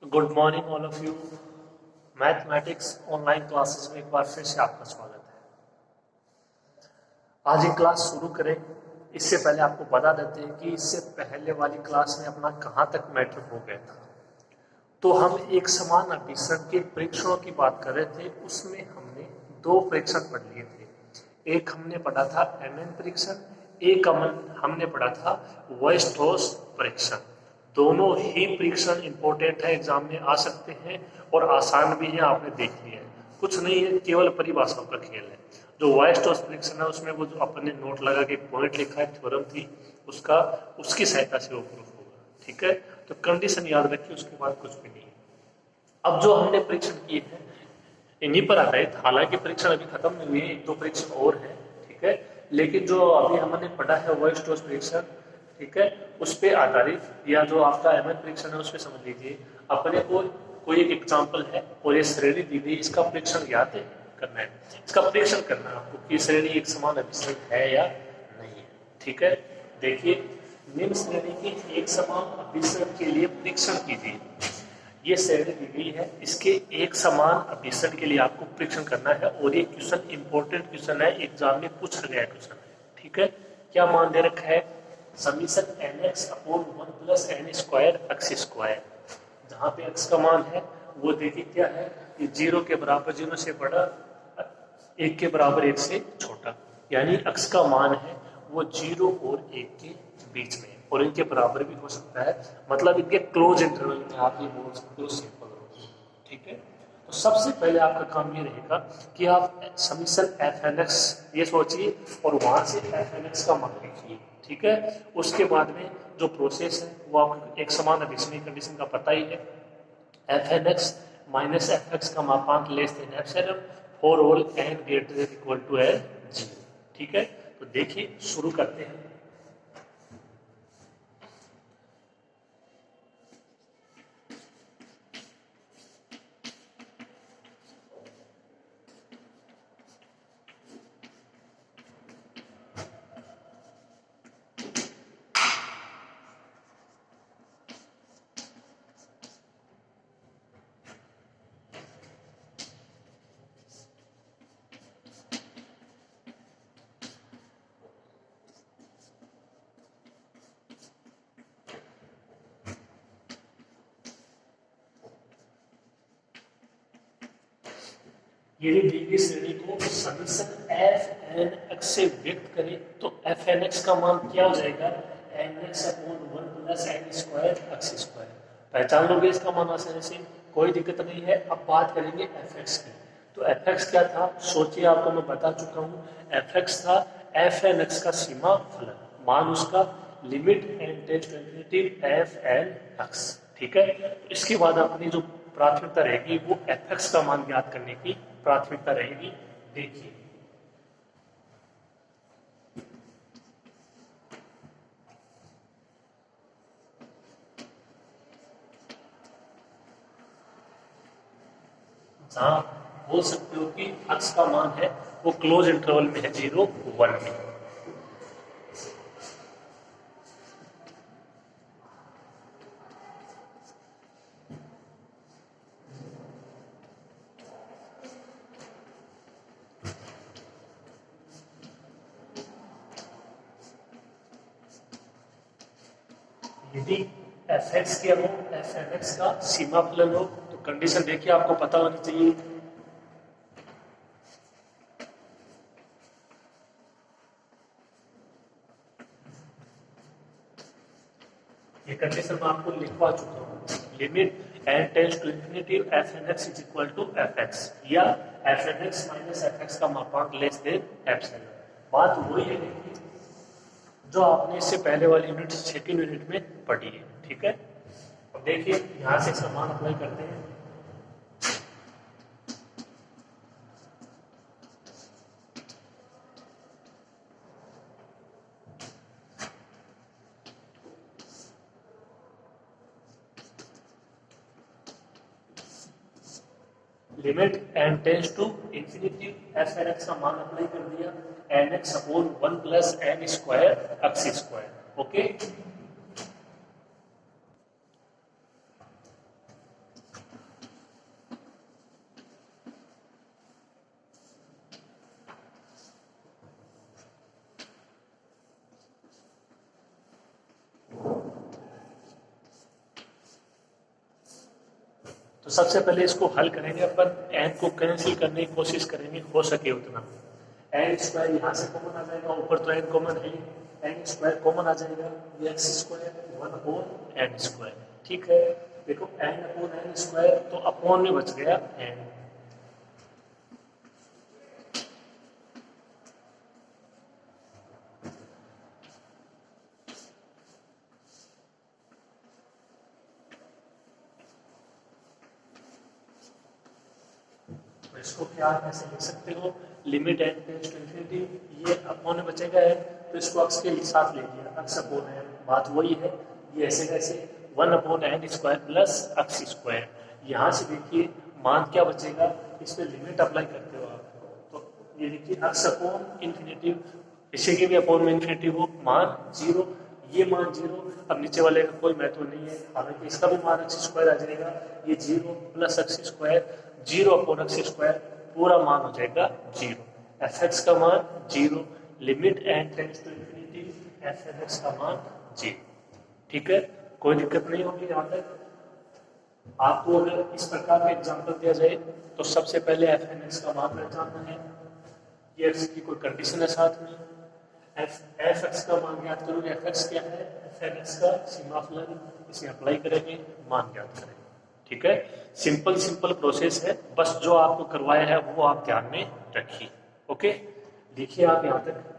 Good morning all of you. Mathematics online classes में एक बार फिर से आपका स्वागत है। आज एक क्लास शुरू करें इससे पहले आपको बता देते हैं कि इससे पहले वाली क्लास में अपना कहाँ तक मैटर हो गया था। तो हम एक समान अभिसरण के परीक्षणों की बात कर रहे थे, उसमें हमने दो परीक्षण पढ़ लिए थे। एक हमने पढ़ा था एमएन परीक्षण, एक हमने पढ़ा था वॉयस्ट्रोस परीक्षण। दोनों ही परीक्षण इंपॉर्टेंट है, एग्जाम में आ सकते हैं और आसान भी है, आपने देख लिया है। कुछ नहीं है, केवल परिभाषाओं का खेल है। जो वॉयस्ट्रोस परीक्षण है उसमें वो जो अपने नोट लगा के पॉइंट लिखा है, थ्योरम थी उसका, उसकी सहायता से वो प्रूफ होगा। ठीक है, तो कंडीशन याद रखिए, उसके बाद कुछ भी नहीं है। अब जो हमने परीक्षण किए हैं इन्हीं पर आधारित, हालांकि परीक्षण अभी खत्म नहीं हुए, एक दो परीक्षण और है। ठीक है, लेकिन जो अभी हमने पढ़ा है वॉयस्ट्रोस परीक्षण, ठीक है, उस पे आधारित, या जो आपका एमएन परीक्षण है उस पे समझ लीजिए। अपने को कोई एक एग्जाम्पल है और ये श्रेणी दी गई, इसका परीक्षण याद है करना है, इसका परीक्षण करना है आपको कि श्रेणी एक समान अभिसरण है या नहीं है। ठीक है, देखिए निम्न श्रेणी के एक समान अभिसरण के लिए परीक्षण कीजिए। ये श्रेणी दी गई है, इसके एक समान अभिसरण के लिए आपको परीक्षण करना है और ये क्वेश्चन इंपॉर्टेंट क्वेश्चन है, एग्जाम में पूछा गया क्वेश्चन है। ठीक है, क्या मान दे रखा है, summation nx upon 1 plus n square x square. जहां पे x का मान है वो देखिए क्या है कि 0 के बराबर 0 से बड़ा, 1 के बराबर 1 से छोटा, यानी x का मान है वो 0 और 1 के बीच में, और इनके बराबर भी हो सकता है, मतलब इनके क्लोज इंटरवल में आप ये बोल सकते हो सिंपल हो। ठीक है, तो सबसे पहले आपका काम ये रहेगा कि आप समीशन एफ एन एक्स ये सोचिए और वहां से एफ एन एक्स का मान लिखिए। ठीक है, उसके बाद में जो प्रोसेस है वो आपको एक समान अभिसरण कंडीशन का पता ही है, f n x minus f x का मापांक less than epsilon for all n greater than equal to n zero. ठीक है, तो देखिए शुरू करते हैं। यदि दी गई श्रेणी को समीशन एफ एन एक्स से व्यक्त करें तो एफ एन एक्स का मान क्या हो जाएगा, n x upon 1 plus n square x square. पहचान लोगे इसका मान आसानी से, कोई दिक्कत नहीं है। अब बात करेंगे एफ एक्स की, तो एफ एक्स क्या था, सोचिए, आपको मैं बता चुका हूँ। एफ एक्स था एफ एन एक्स का सीमा फलन, मान उसका limit n tends to infinity f n x. ठीक है, तो इसके बाद अपनी जो प्राथमिकता रहेगी वो एफ एक्स का मान ज्ञात करने की प्राथमिकता रहेगी। देखिए जहां बोल सकते हो कि एक्स का मान है वो क्लोज इंटरवल में है 0 1 में। यदि एफ एक्स क्या हो, एफ एन एक्स का सीमा फलन हो, तो कंडीशन देखिए आपको पता होनी चाहिए। ये कंडीशन मैं आपको लिखवा चुका हूँ, limit n tends to infinity f n x is equal to f x, या f n x minus f x का मापांक लेस देन एप्सिलॉन। बात वही है जो आपने इससे पहले वाली यूनिट सेकेंड यूनिट में पढ़ी है। ठीक है, अब देखिए यहां से समान अप्लाई करते हैं। Limit n tends to infinity f n x का मान अप्लाई कर दिया, n x upon 1 plus n square x square. Okay, तो सबसे पहले इसको हल करेंगे अपन, एन को कैंसिल करने की कोशिश करेंगे हो सके उतना। एन स्क्वायर यहाँ से कॉमन आ जाएगा, ऊपर तो एन कॉमन है, एन स्क्वायर कॉमन आ जाएगा, ये x square 1 upon n square. ठीक है, देखो एन अपॉन एन स्क्वायर तो अपॉन में बच गया एन। इसको क्या ऐसे लिख सकते हो, limit n tends to infinity, ये अपॉन में बचेगा एन, तो इसको अक्स के साथ ले लिया, अक्स अपॉन एन, बात वही है। ये ऐसे कैसे 1 अपॉन एन स्क्वायर प्लस अक्स स्क्वायर। यहाँ से देखिए मान क्या बचेगा, इस पे लिमिट अप्लाई करते हो आप, तो ये देखिए अक्स अपॉन इन्फिनिटी, इसी के भी अपॉन में इन्फिनिटी हो, मान 0, ये मान 0। अब नीचे वाले का कोई महत्व नहीं है, हालांकि इसका भी मान एक्स स्क्वायर आ जाएगा, ये 0 plus x square, 0 upon x square, पूरा मान हो जाएगा 0। एफ एक्स का मान 0, limit n tends to infinity, f n x का मान 0। ठीक है, कोई दिक्कत नहीं होगी यहाँ तक। आपको अगर इस प्रकार का एग्जाम्पल दिया जाए तो सबसे पहले एफ एन एक्स का मान पहचानना है, ये एक्स की कोई कंडीशन है साथ में, एफ एक्स का मान ज्ञात करोगे, एफ एक्स क्या है, एफ एन एक्स का सीमाफलन, इसे अप्लाई करेंगे, मान ज्ञात करेंगे। ठीक है, सिंपल सिंपल प्रोसेस है, बस जो आपको करवाया है वो आप ध्यान में रखिए। ओके, देखिए आप यहां तक,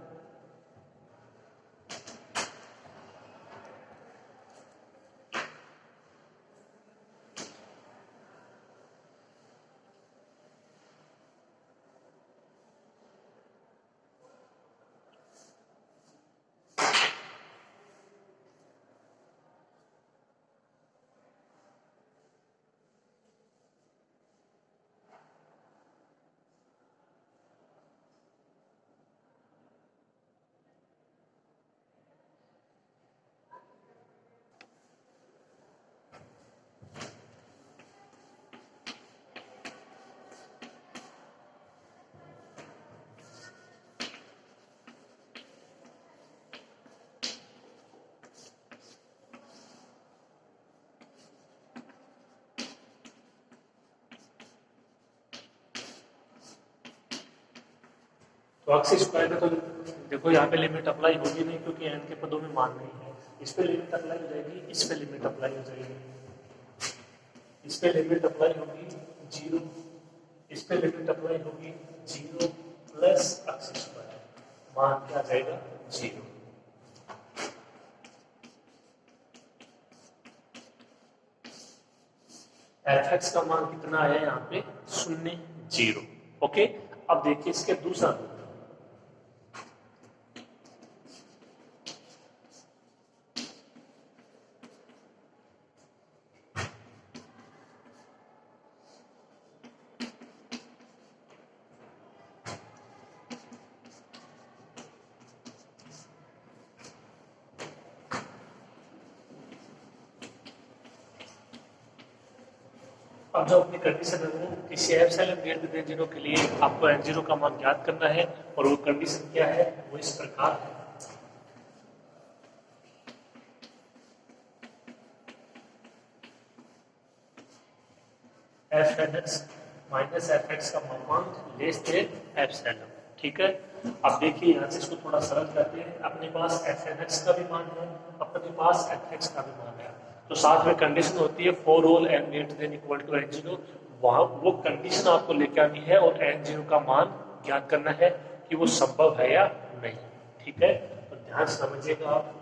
तो एक्स स्क्वायर में तो देखो यहाँ पे लिमिट अप्लाई होगी नहीं, क्योंकि एन के पदों में मान नहीं है। इस पे लिमिट अप्लाई हो जाएगी, इस पे लिमिट अप्लाई हो जाएगी, इस पे लिमिट अप्लाई होगी 0, इस पे लिमिट अप्लाई होगी 0 प्लस एक्स स्क्वायर, मान क्या आ जाएगा 0। एफ एक्स का मान कितना आया यहाँ पे 0 0। ओके, अब देखिए इसके दूसरा रूप, अब जो अपनी कंडीशन है वो किसी एप्सिलॉन ग्रेटर देन 0 के लिए आपको n0 का मान ज्ञात करना है, और वो कंडीशन क्या है, वो इस प्रकार है। F n x minus f x का मान लेस देन एप्सिलॉन। ठीक है, अब देखिए यहाँ से इसको थोड़ा सरल करते हैं, अपने पास एफ एन एक्स का भी मान है, अपने पास एफ एक्स का भी मान है, तो साथ में कंडीशन होती है for all n greater than equal to n0, वहां वो कंडीशन आपको लेके आनी है और n0 का मान ज्ञात करना है कि वो संभव है या नहीं। ठीक है, तो ध्यान समझिएगा आप।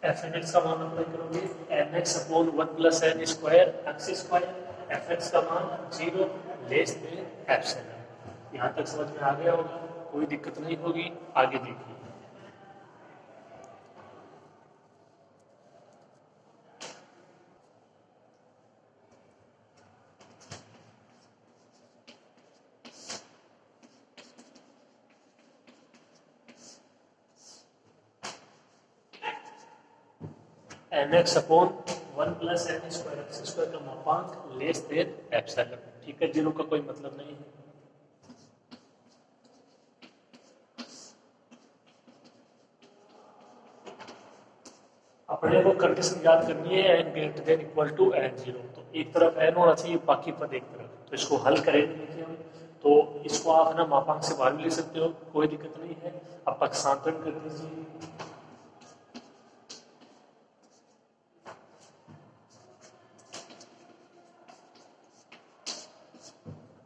एफ एन एक्स का मान अप्लाई करोगे, n x upon 1 plus n square x square, f x का मान 0 लेस देन एप्सिलॉन। यहाँ तक समझ में आ गया होगा, कोई दिक्कत नहीं होगी, आगे देखिए। N x upon 1 plus n square x square का मापांक लेस देन एप्सिलॉन। ठीक है, जीरो का कोई मतलब नहीं है। अपने को कंडीशन याद करनी है n greater than equal to n zero. तो एक तरफ एन होना चाहिए, बाकी पद एक तरफ। तो इसको हल करेंगे देखिए हम। तो इसको आप ना मापांक से बाहर भी ले सकते हो, कोई दिक्कत नहीं है। अब पक्षांतरण कर दीजिए।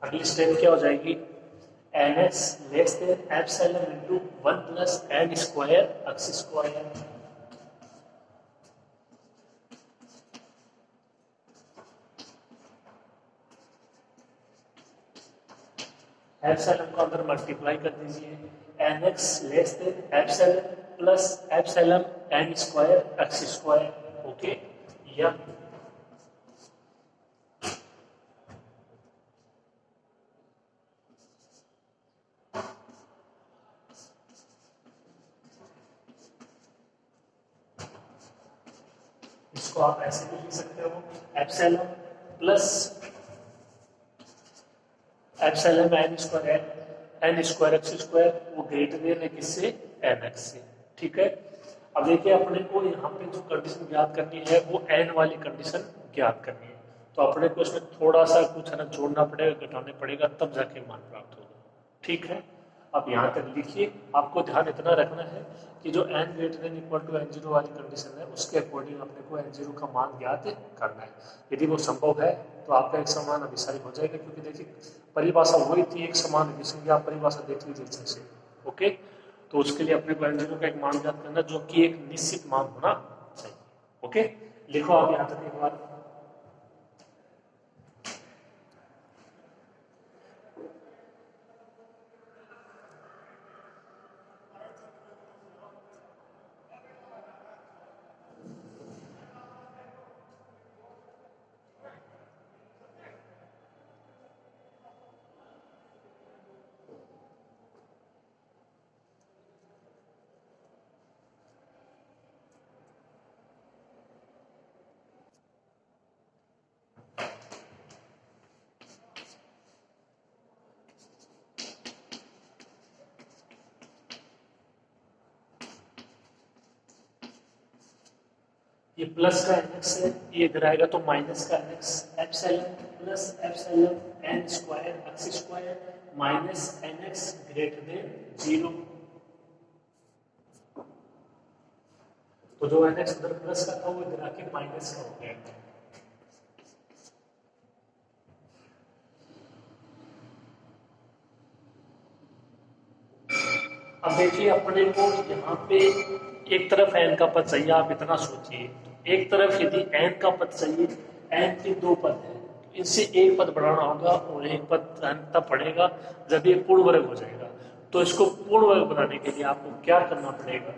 अगली स्टेप क्या हो जाएगी, n x less than epsilon into 1 plus n square x square. Epsilon को अंदर मल्टीप्लाई कर दीजिए, n x less than epsilon plus epsilon n square x square. Okay, या इसको आप ऐसे भी लिख सकते हो, epsilon plus epsilon n square x square, वो ग्रेटर देन है किससे, एन एक्स से। ठीक है, अब देखिए अपने को यहाँ पे जो कंडीशन ज्ञात करनी है वो एन वाली कंडीशन ज्ञात करनी है। तो अपने को इसमें थोड़ा सा कुछ है ना जोड़ना पड़ेगा, घटाने पड़ेगा, तब जाके मान प्राप्त होगा। ठीक है, अब यहाँ तक लिखिए। आपको ध्यान इतना रखना है कि जो n greater than equal to n zero वाली कंडीशन है उसके अकॉर्डिंग अपने को एन जीरो का मान ज्ञात करना है। यदि वो संभव है तो आपका एक समान अभिसारी हो जाएगा, क्योंकि देखिए परिभाषा वही थी, एक समान अभिसंधि। आप परिभाषा देख लीजिए अच्छे से। ओके, तो उसके लिए अपने को एन जीरो का एक मान ज्ञात करना जो कि एक निश्चित मान होना चाहिए। ओके, लिखो आप यहाँ तक एक बार। ये प्लस का एनएक्स है, ये इधर आएगा तो माइनस का n x. Epsilon plus epsilon n square x square minus n x greater than zero. तो जो एनएक्स उधर प्लस का था वो इधर आके माइनस का हो गया। अब देखिए अपने को यहाँ पे एक तरफ एन का पद चाहिए, आप इतना सोचिए। एक तरफ यदि एन का पद चाहिए, एन के दो पद है, तो इनसे एक पद बढ़ाना होगा और एक पद तब पड़ेगा जब ये पूर्ण वर्ग हो जाएगा। तो इसको पूर्ण वर्ग बनाने के लिए आपको क्या करना पड़ेगा,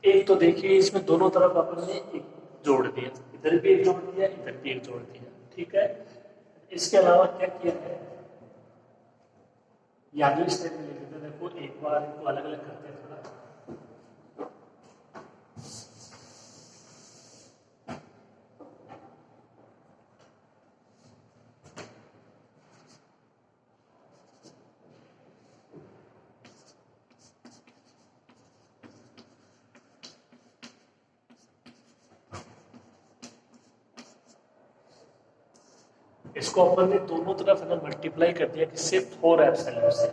एक तो देखिए इसमें दोनों तरफ अपन ने एक जोड़ दिया, इधर भी एक जोड़ दिया, इधर भी एक जोड़ दिया। ठीक है, इसके अलावा क्या किया है, याद स्टेप में लिख देते। देखो एक बार इनको अलग अलग करते हैं थोड़ा। इसको अपन ने दोनों तरफ ना मल्टीप्लाई कर दिया किससे, 4 एप्सिलॉन से।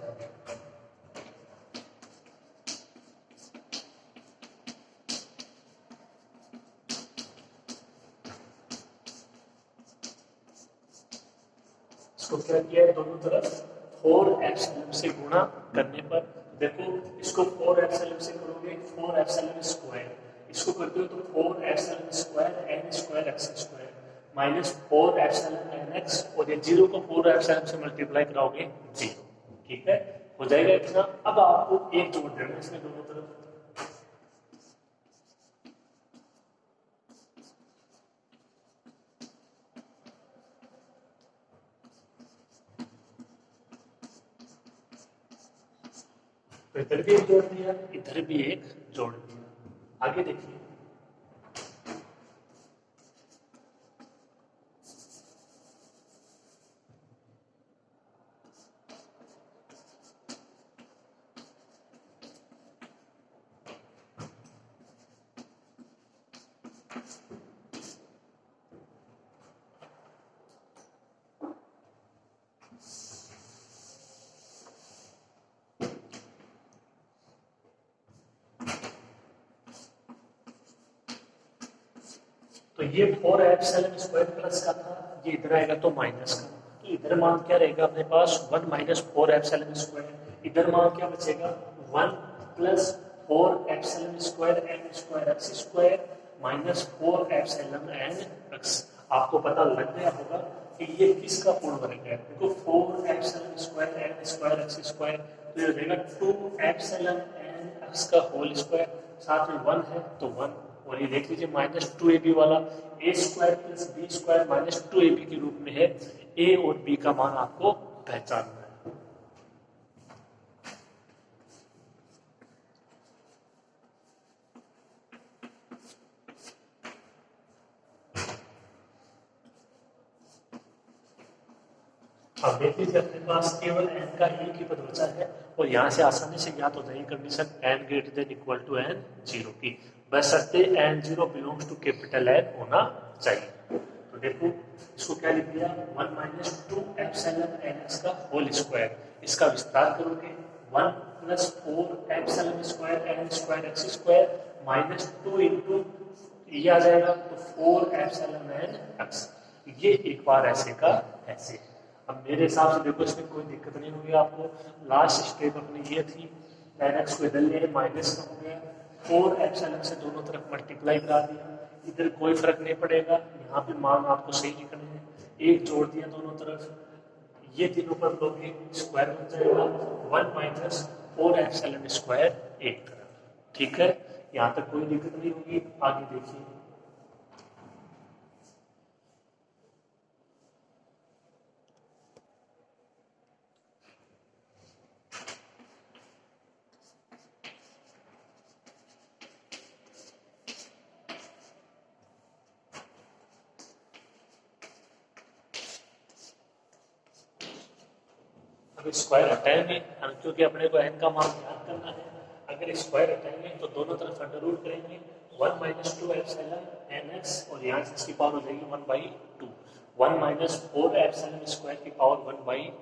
इसको क्या किया है, दोनों तरफ 4 एप्सिलॉन से गुणा करने पर देखो इसको 4 एप्सिलॉन से करोगे 4 एप्सिलॉन स्क्वायर, इसको करते हो तो 4 epsilon square n square x square. -4ε(x) और ये 0 को 4ε से मल्टीप्लाई कराओगे 0। ठीक है, हो जाएगा इतना। अब आपको एक जोड़ देना है इसमें दोनों तरफ। तो इधर भी एक जोड़ दिया, इधर भी एक जोड़ दिया। आगे देखिए, तो ये 4ε² प्लस का था, ये इधर आएगा तो माइनस का। तो इधर मान क्या रहेगा अपने पास 1 - 4ε²। इधर मान क्या बचेगा 1 + 4ε² n² x² -4ε(x). आपको पता लग गया होगा कि ये किसका पूर्ण वर्ग है। देखो 4ε² n² x², तो ये हो जाएगा 2ε(x) का होल स्क्वायर, साथ में 1 है तो 1। और ये देख लीजिए -2ab वाला a² + b² -2ab के रूप में है। a और b का मान आपको पहचानना है। अब देख लीजिए अपने पास केवल n का एक ही पद बचा है और यहाँ से आसानी से ज्ञात हो जाएगी कंडीशन n > n 0 की, बशर्ते n0 belongs to capital N होना चाहिए। तो देखो इसको क्या लिख दिया 1 - 2ε(x) का होल स्क्वायर। इसका विस्तार करोगे 1 + 4ε² n² x² -2 ये आ जाएगा तो 4ε(x). ये एक बार ऐसे का ऐसे है। अब मेरे हिसाब से देखो इसमें कोई दिक्कत नहीं होगी आपको। लास्ट स्टेप अपनी ये थी, n(x) को इधर ले माइनस का हो गया, 4ε से दोनों तरफ मल्टीप्लाई करा दिया। इधर कोई फर्क नहीं पड़ेगा, यहाँ पे मान आपको सही लिखने हैं। एक जोड़ दिया दोनों तरफ, ये तीनों पर लोगे स्क्वायर बन जाएगा 1 - 4ε² एक तरफ। ठीक है, यहाँ तक कोई दिक्कत नहीं होगी। आगे देखिए, अब स्क्वायर हटाएंगे क्योंकि अपने को n का मान ज्ञात करना है। अगर स्क्वायर हटाएंगे तो दोनों तरफ अंडर रूट करेंगे 1 - 2ε(nx) और यहाँ से इसकी पावर हो जाएगी 1/2। 1 - 4ε² की पावर 1/2।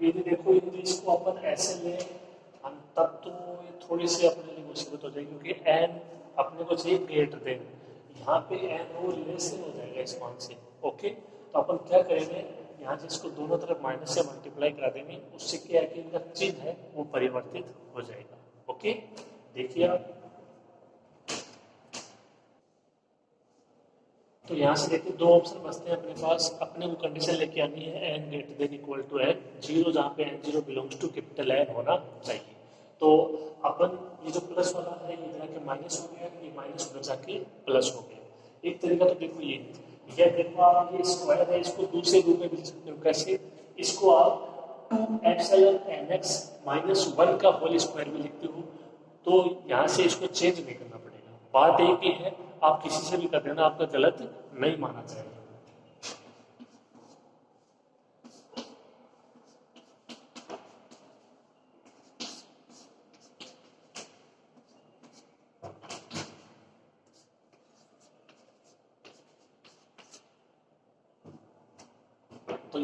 ये देखो यदि इसको अपन ऐसे लें हम तब तो ये थोड़ी सी अपने लिए मुसीबत हो जाएगी, क्योंकि n अपने को चाहिए ग्रेटर देन, यहाँ पे n वो लेस हो जाएगा इस मान से। ओके, तो अपन क्या करेंगे, यहाँ से इसको दोनों तरफ माइनस से मल्टीप्लाई करा देंगे। उससे क्या है कि इनका चिन्ह है वो परिवर्तित हो जाएगा। ओके, देखिए आप, तो यहाँ से देखिए दो ऑप्शन बचते हैं अपने पास। अपने को कंडीशन लेके आनी है n > n 0, जहाँ पे n0 belongs to capital N होना चाहिए। तो अपन ये जो प्लस वाला है ये इधर के माइनस हो गया, ये माइनस उधर जाके प्लस हो गया। एक तरीका तो देखो ये देखो आप, ये स्क्वायर है, इसको दूसरे रूप में भी लिख सकते हो। कैसे, इसको आप 2ε(nx) - 1 का होल स्क्वायर भी लिखते हो। तो यहाँ से इसको चेंज नहीं करना पड़ेगा। बात एक ही है, आप किसी से भी कर देना, आपका गलत नहीं माना जाएगा।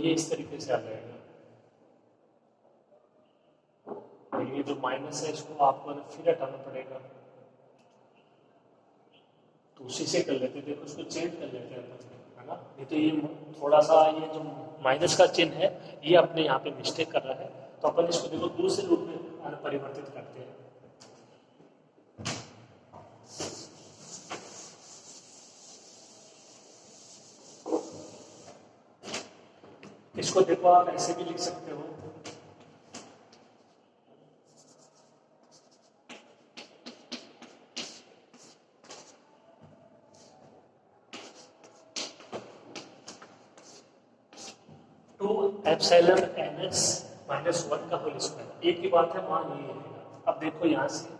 ये इस तरीके से आ जाएगा। ये जो माइनस है इसको आपको फिर हटाना पड़ेगा, तो उसी से कर लेते हैं। देखो उसको चेंज कर लेते हैं अपन, है ना। नहीं तो ये थोड़ा सा ये जो माइनस का चिन्ह है ये अपने यहाँ पे मिस्टेक कर रहा है, तो अपन इसको देखो दूसरे रूप में परिवर्तित करते हैं। इसको देखो आप ऐसे भी लिख सकते हो, एप्सिलॉन एनएक्स माइनस 1 का होल स्क्वायर। एक ही बात है, मान ये है। अब देखो यहां से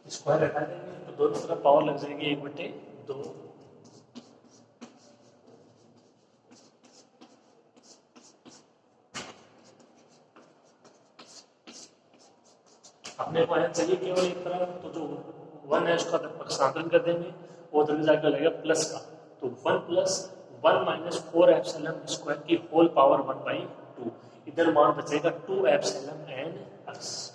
स्क्वायर हटा देंगे तो दोनों तरफ पावर लग जाएगी 1/2। अपने को चाहिए केवल एक तरफ, तो जो 1 है उसका पक्षांतरण कर देंगे, वो उधर जाकर लगेगा प्लस का, तो 1 प्लस 1 माइनस 4 एप्सिलॉन स्क्वायर की होल पावर 1/2। इधर मान बचेगा 2 एप्सिलॉन एन एक्स।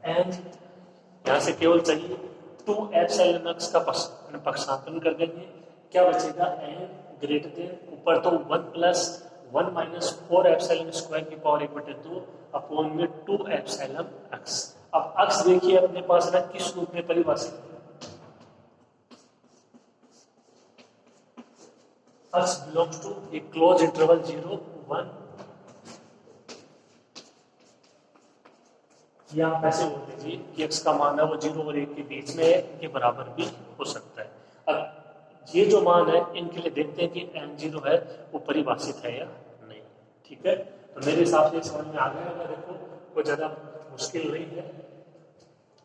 एंड यहां से केवल चाहिए 2 एप्सिलॉन एक्स का पक्षांतरण कर देंगे, क्या बचेगा एन ग्रेटर देन, ऊपर तो 1 प्लस 1 माइनस 4 एप्सिलॉन स्क्वायर की पावर 1/2 अपॉन में 2 एप्सिलॉन एक्स। अब एक्स देखिए अपने पास ना किस रूप में परिभाषित है, x belongs to a close interval 0 1। या आप ऐसे बोल दीजिए कि x का मान है वो 0 और 1 के बीच में है, के बराबर भी हो सकता है। अब ये जो मान है इनके लिए देखते हैं कि n0 है वो परिभाषित है या नहीं। ठीक है, तो मेरे हिसाब से समझ में आ गया होगा। देखो कोई ज़्यादा मुश्किल नहीं है।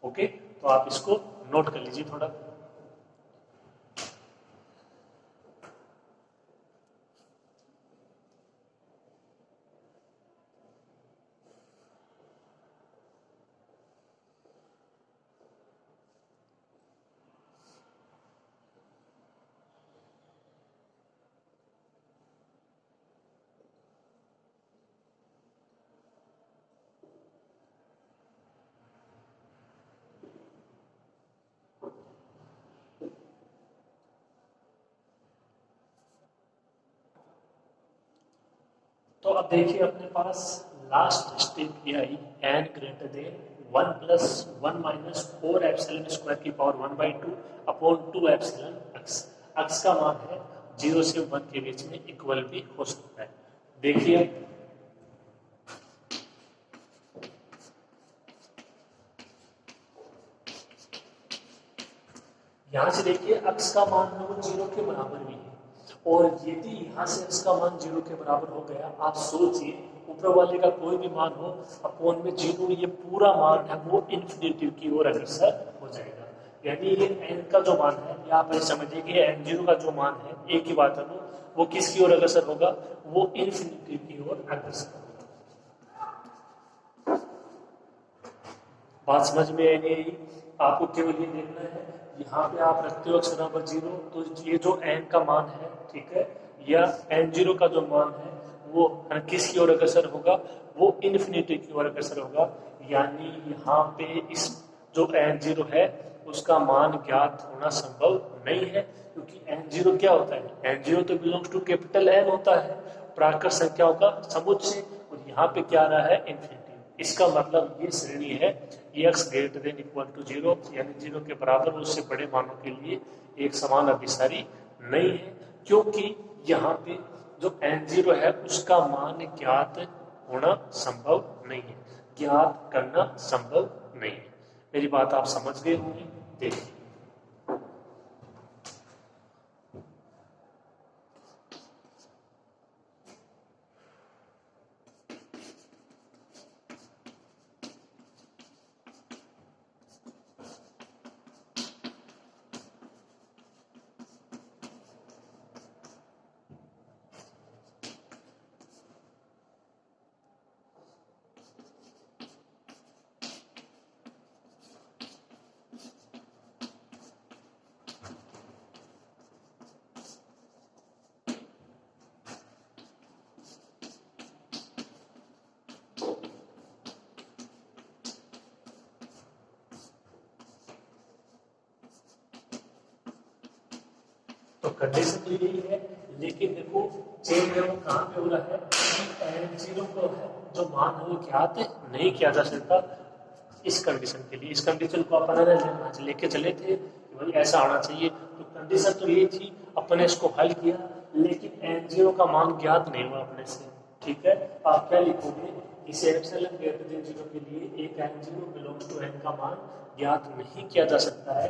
ओके, तो आप इसको नोट कर लीजिए थोड़ा। तो अब देखिए अपने पास लास्ट स्टेप ये आई, n greater than 1 plus 1 minus 4 epsilon square की power 1/2 upon 2 epsilon x. X का मान है 0 से 1 के बीच में, इक्वल भी हो सकता है। देखिए यहां से देखिए एक्स का मान है वो 0 के बराबर भी है, और यदि यहाँ से इसका मान 0 के बराबर हो गया, आप सोचिए ऊपर वाले का कोई भी मान हो अपॉन में 0, ये पूरा मान है वो इन्फिनिटी की ओर अग्रसर हो जाएगा। यानी ये n का जो मान है, या आप समझिए कि n0 का जो मान है, एक ही बात है वो किसकी ओर अग्रसर होगा, वो इन्फिनिटी की ओर अग्रसर होगा। बात समझ में आई नहीं? आपको केवल ये देखना है, यहाँ पे आप रखते हो x बराबर 0, तो ये जो n का मान है, ठीक है, या n0 का जो मान है वो किसकी ओर अग्रसर होगा, वो इन्फिनिटी की ओर अग्रसर होगा। यानी यहाँ पे इस जो n0 है उसका मान ज्ञात होना संभव नहीं है, क्योंकि n0 क्या होता है, n0 तो बिलोंग्स टू कैपिटल N होता है, प्राकृत संख्याओं का समुच्चय, और यहाँ पे क्या आ रहा है, इन्फिनिटी। इसका मतलब ये श्रेणी है x greater than equal to 0, यानी 0 के बराबर उससे बड़े मानों के लिए एक समान अभिसारी नहीं है, क्योंकि यहाँ पे जो n0 है उसका मान ज्ञात होना संभव नहीं है, ज्ञात करना संभव नहीं है। मेरी बात आप समझ गए होंगे। देखिए तो कंडीशन तो यही है, लेकिन देखो चेंज है वो कहाँ पे हो रहा है कि एन जीरो को है जो मान है वो ज्ञात नहीं किया जा सकता इस कंडीशन के लिए। इस कंडीशन को अपन लेके चले थे कि भाई ऐसा आना चाहिए, तो कंडीशन तो ये थी, अपने इसको हल किया, लेकिन एन जीरो का मान ज्ञात नहीं हुआ अपने से। ठीक है, आप क्या लिखोगे, इसे एप्सिलॉन ग्रेटर देन जीरो के लिए एक n zero belongs to n का मान ज्ञात नहीं किया जा सकता है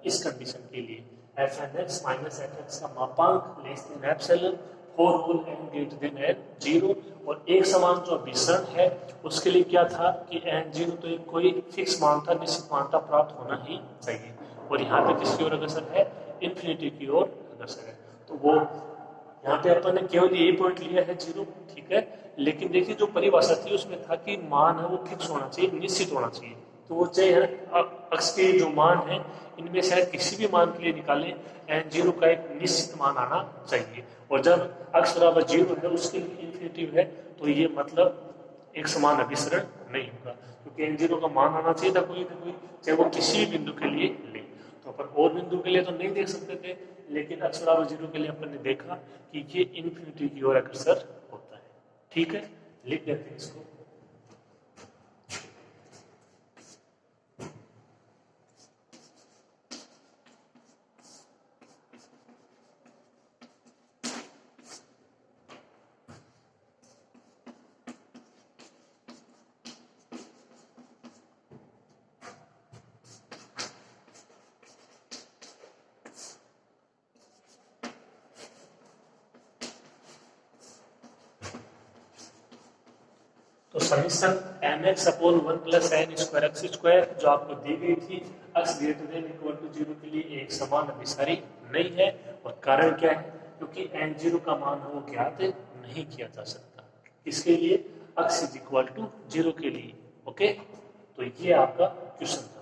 इस कंडीशन के लिए। F n x minus f x का मापांक less than epsilon for all n greater than n zero, और एक समान जो अभिसरण है उसके लिए क्या था कि एन जीरो तो एक कोई फिक्स मान था, निश्चित मान था, प्राप्त होना ही चाहिए, और यहाँ पे किसकी ओर अग्रसर है, इन्फिनिटी की ओर अग्रसर है। तो वो यहाँ पे अपन ने केवल यही पॉइंट लिया है जीरो, ठीक है, लेकिन देखिए जो परिभाषा थी उसमें था कि मान है वो फिक्स होना चाहिए, निश्चित होना चाहिए। तो वो चाहे अक्ष के जो मान है इनमें शायद किसी भी मान के लिए निकालें, एन जीरो का एक निश्चित मान आना चाहिए, और जब अक्ष बराबर जीरो है उसके लिए इन्फिनिटी है, तो ये मतलब एक समान अभिसरण नहीं होगा, क्योंकि एन जीरो का मान आना चाहिए था कोई ना कोई, चाहे वो किसी भी बिंदु के लिए ले। तो अपन और बिंदु के लिए तो नहीं देख सकते थे, लेकिन अक्ष बराबर जीरो के लिए अपन ने देखा कि ये इन्फिनिटी की ओर अग्रसर होता है। ठीक है, लिख देते हैं इसको। तो summation m x upon one plus n square x square जो आपको दी गई थी x greater than equal to zero के लिए एक समान अभिसारी नहीं है, और कारण क्या है, क्योंकि एन जीरो का मान वो ज्ञात नहीं किया जा सकता, इसके लिए x is equal to zero के लिए। ओके, तो ये आपका क्वेश्चन था।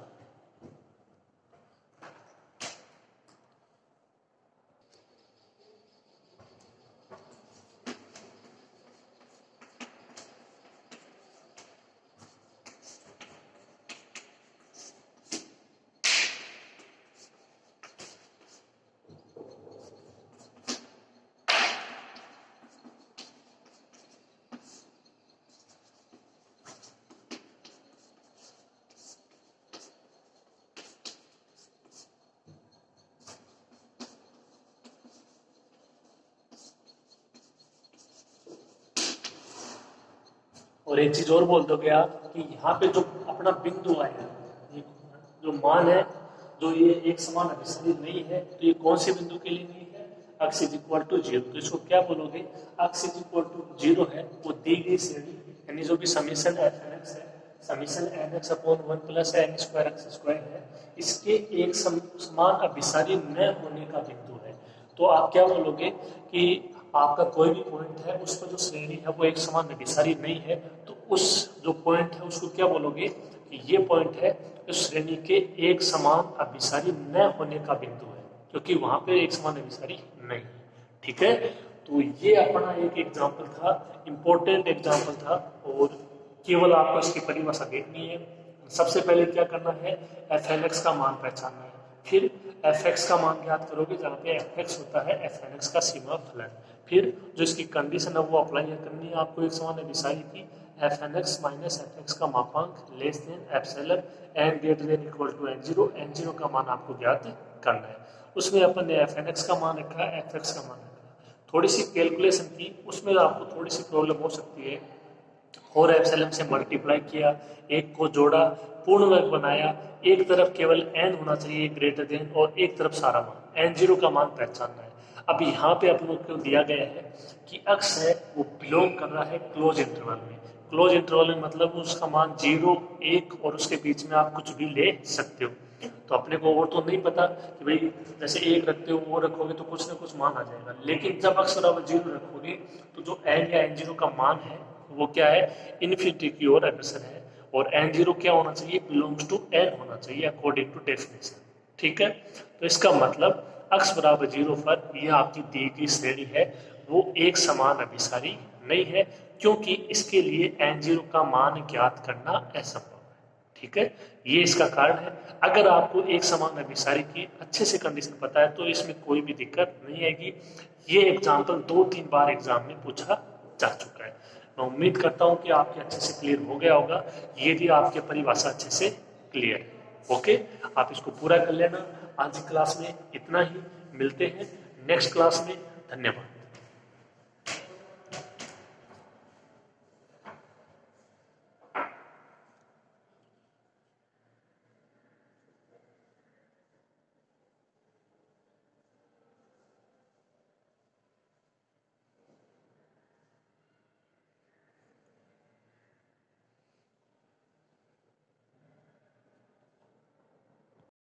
और एक चीज और बोल दोगे आप कि यहाँ पे जो अपना बिंदु आएगा, ये जो मान है, जो ये एक समान अभिसारी नहीं है, तो ये कौन से बिंदु के लिए नहीं है, x is equal to zero. तो इसको क्या बोलोगे, x is equal to zero है वो दी गई श्रेणी, यानी जो भी समीशन एफ एन एक्स है, summation n x upon one plus n square x square है, इसके एक समान अभिसारी न होने का बिंदु है। तो आप क्या बोलोगे कि आपका कोई भी पॉइंट है उस पर जो श्रेणी है वो एक समान अभिसारी नहीं है, तो उस जो पॉइंट है उसको क्या बोलोगे कि ये पॉइंट है उस श्रेणी के एक समान अभिसारी न होने का बिंदु है, क्योंकि वहां पे एक समान अभिसारी नहीं है। ठीक है, तो ये अपना एक एग्जाम्पल था, इंपॉर्टेंट एग्जाम्पल था, और केवल आपको इसकी परिभाषा देखनी है। सबसे पहले क्या करना है, एफ एन एक्स का मान पहचानना है, फिर एफ एक्स का मान ज्ञात करोगे जहाँ पे एफ एक्स होता है एफ एन एक्स का सीमा फलन, फिर जो इसकी कंडीशन है वो अप्लाई करनी है आपको एक समान अभिसारी की, f n x minus f x का मापांक less than epsilon n greater than equal to n zero का मान आपको ज्ञात करना है। उसमें अपन ने एफ एन एक्स का मान रखा है, एफ एक्स का मान रखा है, थोड़ी सी कैलकुलेशन की, उसमें आपको थोड़ी सी प्रॉब्लम हो सकती है। और एप्सिलॉन से मल्टीप्लाई किया, एक को जोड़ा, पूर्ण वर्ग बनाया, एक तरफ केवल n होना चाहिए ग्रेटर देन, और एक तरफ सारा मान एन जीरो का मान पहचानना है। अब यहाँ पे अपन को दिया गया है कि अक्ष है वो बिलोंग कर रहा है क्लोज इंटरवल में। क्लोज इंटरवल में मतलब उसका मान 0, 1 और उसके बीच में आप कुछ भी ले सकते हो। तो अपने को और तो नहीं पता कि भाई जैसे 1 रखते हो वो रखोगे तो कुछ ना कुछ मान आ जाएगा, लेकिन जब अक्ष बराबर 0 रखोगे तो जो n या n0 का मान है वो क्या है, इन्फिनिटी की ओर अग्रसर है, और n0 क्या होना चाहिए, बिलोंग्स टू n होना चाहिए अकॉर्डिंग टू डेफिनेशन। ठीक है, तो इसका मतलब अक्ष बराबर 0 पर यह आपकी दी गई श्रेणी है वो एक समान अभिसारी नहीं है, क्योंकि इसके लिए n0 का मान ज्ञात करना असंभव है। ठीक है, ये इसका कारण है। अगर आपको एक समान अभिसारी की अच्छे से कंडीशन पता है तो इसमें कोई भी दिक्कत नहीं आएगी। ये एग्जाम्पल 2-3 बार एग्जाम में पूछा जा चुका है। मैं उम्मीद करता हूं कि आपके अच्छे से क्लियर हो गया होगा, ये भी आपके परिभाषा अच्छे से क्लियर है। ओके, आप इसको पूरा कर लेना। आज की क्लास में इतना ही, मिलते हैं नेक्स्ट क्लास में। धन्यवाद।